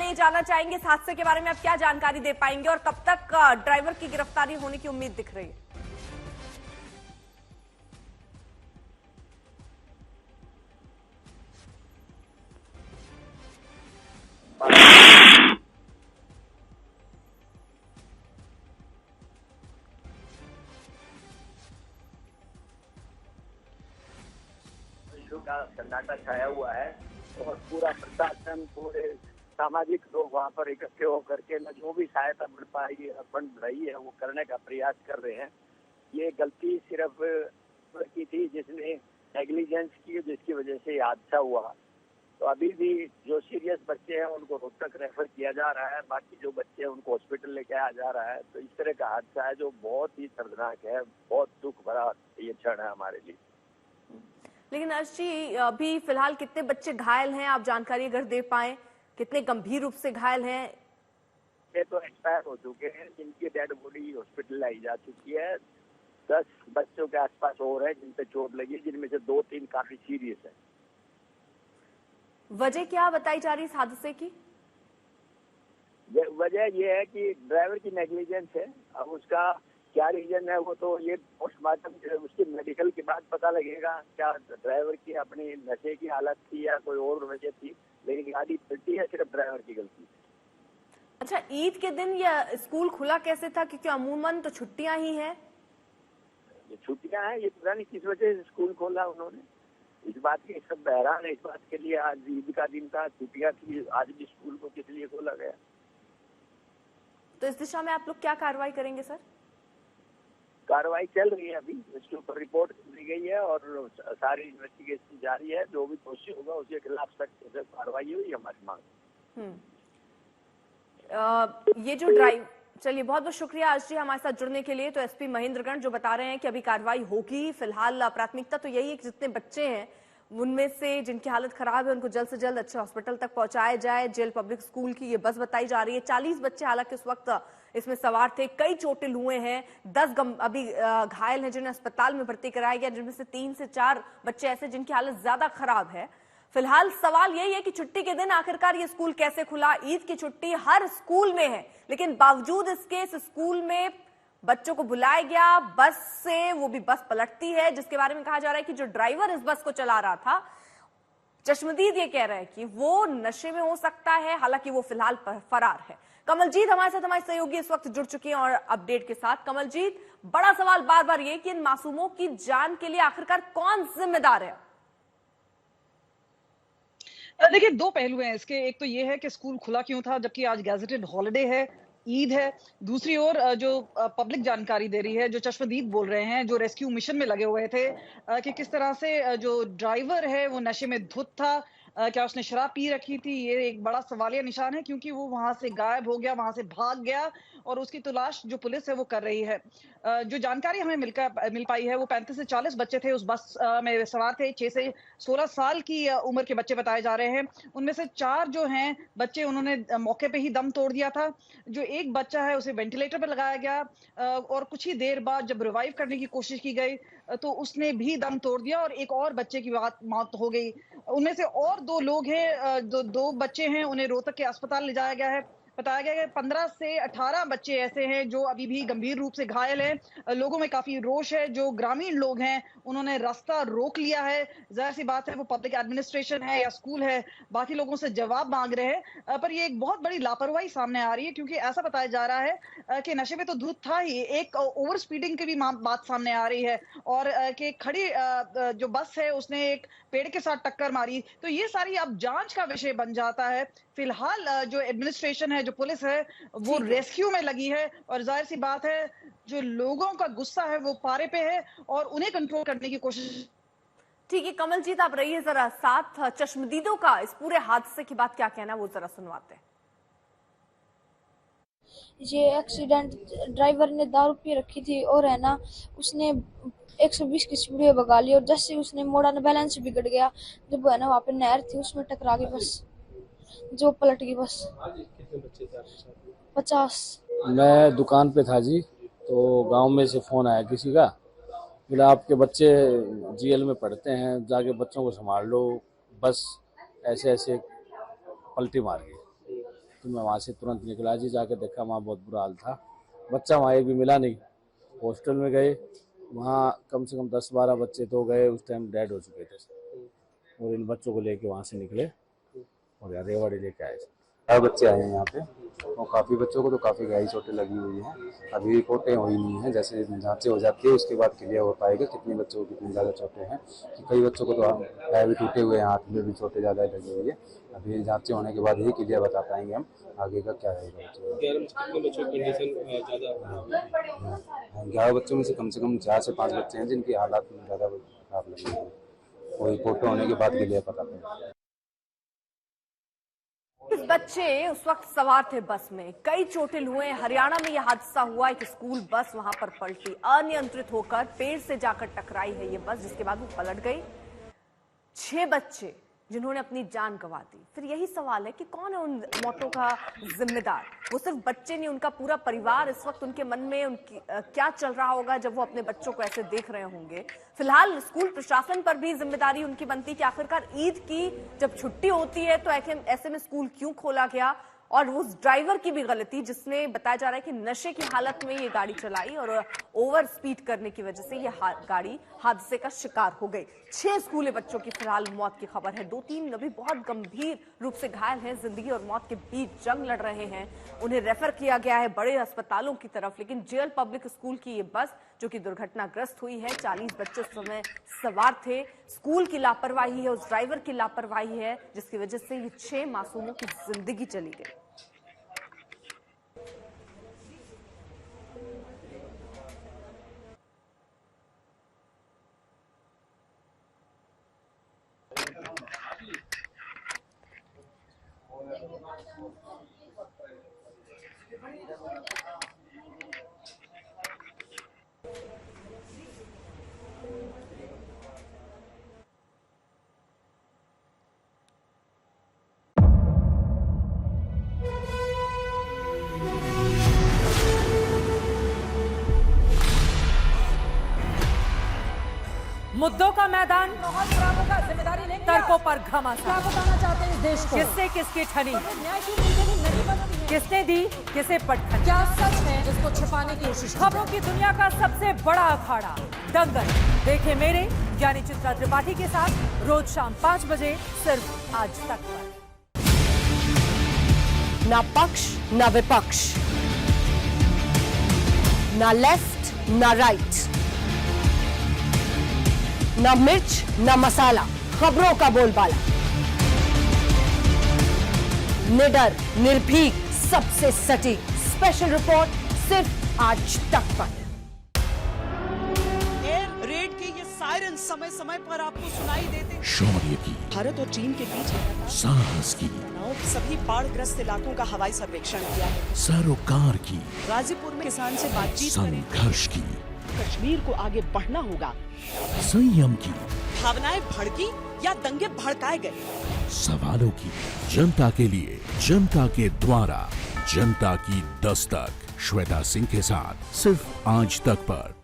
ये जानना चाहेंगे इस हादसे के बारे में, आप क्या जानकारी दे पाएंगे और कब तक ड्राइवर की गिरफ्तारी होने की उम्मीद दिख रही है? का सन्नाटा छाया हुआ है और पूरा प्रशासन, पूरे सामाजिक लोग वहाँ पर इकट्ठे होकर के न जो भी सहायता बन रही है वो करने का प्रयास कर रहे हैं। ये गलती सिर्फ की थी जिसने नेग्लिजेंस की, जिसकी वजह से ये हादसा हुआ। तो अभी भी जो सीरियस बच्चे हैं उनको रोहतक रेफर किया जा रहा है, बाकी जो बच्चे हैं उनको हॉस्पिटल लेके आया जा रहा है। तो इस तरह का हादसा है जो बहुत ही दर्दनाक है, बहुत दुख भरा ये क्षण है हमारे लिए। लेकिन अर्श जी, अभी फिलहाल कितने बच्चे घायल हैं, आप जानकारी अगर दे पाए, कितने गंभीर रूप से घायल हैं? ये तो एक्सपायर हो चुके हैं, जिनकी डेड बॉडी हॉस्पिटल लाई जा चुकी है। 10 बच्चों के आसपास और है जिन पे चोट लगी, जिनमें से 2-3 काफी सीरियस है। वजह क्या बताई जा रही है इस हादसे की? वजह ये है कि ड्राइवर की नेग्लिजेंस है। अब उसका क्या रीजन है वो तो ये पोस्टमार्टम उसकी मेडिकल के बाद पता लगेगा। क्या ड्राइवर की अपनी नशे की हालत थी या कोई और वजह थी, लेकिन गाड़ी पलटी है सिर्फ ड्राइवर की गलती। अच्छा, ईद के दिन यह स्कूल खुला कैसे था? क्योंकि अमूमन तो छुट्टियां ही हैं। ये छुट्टियां हैं, ये पता नहीं किस वजह से स्कूल खोला उन्होंने। इस बात की सब हैरान है इस बात के लिए। आज ईद का दिन था, छुट्टियां थी, आज भी स्कूल को किस लिए खोला गया? तो इस दिशा में आप लोग क्या कार्रवाई करेंगे सर? कार्रवाई चल रही है, अभी इसके ऊपर रिपोर्ट दी गई है और सारी इन्वेस्टिगेशन जारी है। जो भी दोषी होगा उसके खिलाफ सख्त कार्रवाई हुई हमारी मांग। ये जो ड्राइव, चलिए बहुत बहुत शुक्रिया आज जी हमारे साथ जुड़ने के लिए। तो एसपी महेंद्रगढ़ जो बता रहे हैं कि अभी कार्रवाई होगी। फिलहाल प्राथमिकता तो यही है कि जितने बच्चे हैं उनमें से जिनकी हालत खराब है उनको जल्द से जल्द अच्छे हॉस्पिटल तक पहुंचाया जाए। जेल पब्लिक स्कूल की ये बस बताई जा रही है। 40 बच्चे हालांकि इस वक्त इसमें सवार थे, कई चोटिल हुए हैं, 10 अभी घायल हैं जिन्हें अस्पताल में भर्ती कराया गया, जिनमें से 3 से 4 बच्चे ऐसे जिनकी हालत ज्यादा खराब है। फिलहाल सवाल यही है कि छुट्टी के दिन आखिरकार ये स्कूल कैसे खुला? ईद की छुट्टी हर स्कूल में है, लेकिन बावजूद इसके इस स्कूल में बच्चों को बुलाया गया बस से, वो भी बस पलटती है, जिसके बारे में कहा जा रहा है कि जो ड्राइवर इस बस को चला रहा था चश्मदीद, ये कह रहे हैं कि वो नशे में हो सकता है। हालांकि वो फिलहाल फरार है। कमलजीत हमारे साथ, हमारे सहयोगी इस वक्त जुड़ चुके हैं और अपडेट के साथ। कमलजीत, बड़ा सवाल बार बार ये कि इन मासूमों की जान के लिए आखिरकार कौन जिम्मेदार है? देखिए, 2 पहलू हैं इसके। एक तो ये है कि स्कूल खुला क्यों था जबकि आज गैजेटेड हॉलिडे है, ईद है। दूसरी ओर जो पब्लिक जानकारी दे रही है, जो चश्मदीद बोल रहे हैं, जो रेस्क्यू मिशन में लगे हुए थे, कि किस तरह से जो ड्राइवर है वो नशे में धुत था। क्या उसने शराब पी रखी थी? ये एक बड़ा सवालिया निशान है क्योंकि वो वहां से गायब हो गया, वहां से भाग गया और उसकी तलाश जो पुलिस है वो कर रही है। जो जानकारी हमें मिल पाई है वो 35 से 40 बच्चे थे, उस बस में सवार थे। 6 से 16 साल की उम्र के बच्चे बताए जा रहे हैं। उनमें से 4 जो हैं बच्चे, उन्होंने मौके पे ही दम तोड़ दिया था। जो एक बच्चा है उसे वेंटिलेटर पर लगाया गया और कुछ ही देर बाद जब रिवाइव करने की कोशिश की गई तो उसने भी दम तोड़ दिया और एक और बच्चे की मौत हो गई। उनमें से और 2 लोग हैं, दो बच्चे हैं, उन्हें रोहतक के अस्पताल ले जाया गया है। बताया गया है कि 15 से 18 बच्चे ऐसे हैं जो अभी भी गंभीर रूप से घायल हैं। लोगों में काफी रोष है। जो ग्रामीण लोग हैं उन्होंने रास्ता रोक लिया है। जाहिर सी बात है वो पब्लिक एडमिनिस्ट्रेशन है या स्कूल है, बाकी लोगों से जवाब मांग रहे हैं। पर ये एक बहुत बड़ी लापरवाही सामने आ रही है क्योंकि ऐसा बताया जा रहा है कि नशे में तो धुत था ही, एक ओवर स्पीडिंग की भी बात सामने आ रही है और कि खड़ी जो बस है उसने एक पेड़ के साथ टक्कर मारी। तो ये सारी अब जांच का विषय बन जाता है। फिलहाल जो एडमिनिस्ट्रेशन है, जो पुलिस है, वो रेस्क्यू में लगी है और जाहिर सी बात है जो लोगों का गुस्सा है वो पारे पे है और उन्हें कंट्रोल करने की कोशिश। ठीक है कमलजीत, आप रहिए जरा साथ। चश्मदीदों का इस पूरे हादसे की बात क्या कहना है वो जरा सुनवाते हैं। ये एक्सीडेंट, ड्राइवर ने दारू पी रखी थी और है ना उसने 120 की स्पीड में भगा ली और जैसे उसने मोड़ा ना बैलेंस बिगड़ गया। जब है ना वहाँ पे नहर थी उसमें टकरा गई बस, जो पलट गई बस। कितने बच्चे थे आपके साथ? 50। मैं दुकान पे था जी, तो गांव में से फोन आया किसी का, बोले आपके बच्चे जेल में पढ़ते हैं, जाके बच्चों को संभाल लो। बस ऐसे ऐसे पलटी मार गई। तो मैं वहाँ से तुरंत निकला जी, जाके देखा वहाँ बहुत बुरा हाल था। बच्चा वहाँ एक भी मिला नहीं। हॉस्टल में गए, वहाँ कम से कम 10-12 बच्चे तो गए, उस टाइम डेड हो चुके थे। और इन बच्चों को लेके वहाँ से निकले और यहाँ रेवाड़ी लेके आए। 4 बच्चे आए हैं यहाँ पे और काफ़ी बच्चों को तो काफ़ी गहरी चोटें लगी हुई हैं। अभी रिपोर्टें हुई नहीं हैं, जैसे जांचें हो जाती है उसके बाद क्लियर हो पाएगा कितने बच्चों को कितनी ज़्यादा चोटें हैं। कि कई बच्चों को तो पैर भी टूटे हुए हैं, हाथ में भी चोटें ज़्यादा लगी हुई है। अभी जांचें होने के बाद ही क्लियर बता पाएंगे हम आगे का क्या रहेगा। 11 बच्चों में से कम 4 से 5 बच्चे हैं जिनकी हालात ज़्यादा खराब लगी हुई है। वो रिपोर्टें होने के बाद क्लियर पता पड़ेगा। इस बच्चे उस वक्त सवार थे बस में, कई चोटिल हुए। हरियाणा में यह हादसा हुआ, एक स्कूल बस वहां पर पलटी, अनियंत्रित होकर पेड़ से जाकर टकराई है ये बस, जिसके बाद वो पलट गई। 6 बच्चे जिन्होंने अपनी जान गंवा दी। फिर यही सवाल है कि कौन है उन मौतों का जिम्मेदार? वो सिर्फ बच्चे नहीं, उनका पूरा परिवार। इस वक्त उनके मन में उनकी क्या चल रहा होगा जब वो अपने बच्चों को ऐसे देख रहे होंगे। फिलहाल स्कूल प्रशासन पर भी जिम्मेदारी उनकी बनती कि आखिरकार ईद की जब छुट्टी होती है तो ऐसे में स्कूल क्यों खोला गया, और उस ड्राइवर की भी गलती जिसने बताया जा रहा है कि नशे की हालत में ये गाड़ी चलाई और ओवर स्पीड करने की वजह से ये गाड़ी हादसे का शिकार हो गई। 6 स्कूली बच्चों की फिलहाल मौत की खबर है। 2-3 अभी बहुत गंभीर रूप से घायल हैं, जिंदगी और मौत के बीच जंग लड़ रहे हैं। उन्हें रेफर किया गया है बड़े अस्पतालों की तरफ, लेकिन जेएल पब्लिक स्कूल की ये बस जो कि दुर्घटनाग्रस्त हुई है, 40 बच्चे उस समय सवार थे। स्कूल की लापरवाही है, उस ड्राइवर की लापरवाही है, जिसकी वजह से ये 6 मासूमों की जिंदगी चली गई। मुद्दों का मैदान, तर्कों पर घमासान, चाहते हैं इस देश को। किससे किसकी ठनी, न्याय की नीति नहीं बनती है। किसने दी किसे पटखनी, क्या सच है जिसको छिपाने की कोशिश की? खबरों की दुनिया का सबसे बड़ा अखाड़ा दंगल देखे मेरे यानी चित्रा त्रिपाठी के साथ रोज शाम 5 बजे सिर्फ आज तक पर। ना पक्ष ना विपक्ष, ना लेफ्ट ना राइट, ना मिर्च ना मसाला, खबरों का बोलबाला, निडर निर्भीक सबसे सटीक स्पेशल रिपोर्ट सिर्फ आज तक पर। एयर रेड के ये सायरन समय समय पर आपको सुनाई देते। शौर्य की, भारत और चीन के बीच साहस की, सभी बाढ़ग्रस्त इलाकों का हवाई सर्वेक्षण किया है। सरोकार की, गाजीपुर में किसान से बातचीत करें। संघर्ष की, कश्मीर को आगे बढ़ना होगा। संयम की, भावनाएं भड़की या दंगे भड़काए गए, सवालों की, जनता के लिए, जनता के द्वारा, जनता की दस्तक। श्वेता सिंह के साथ सिर्फ आज तक पर।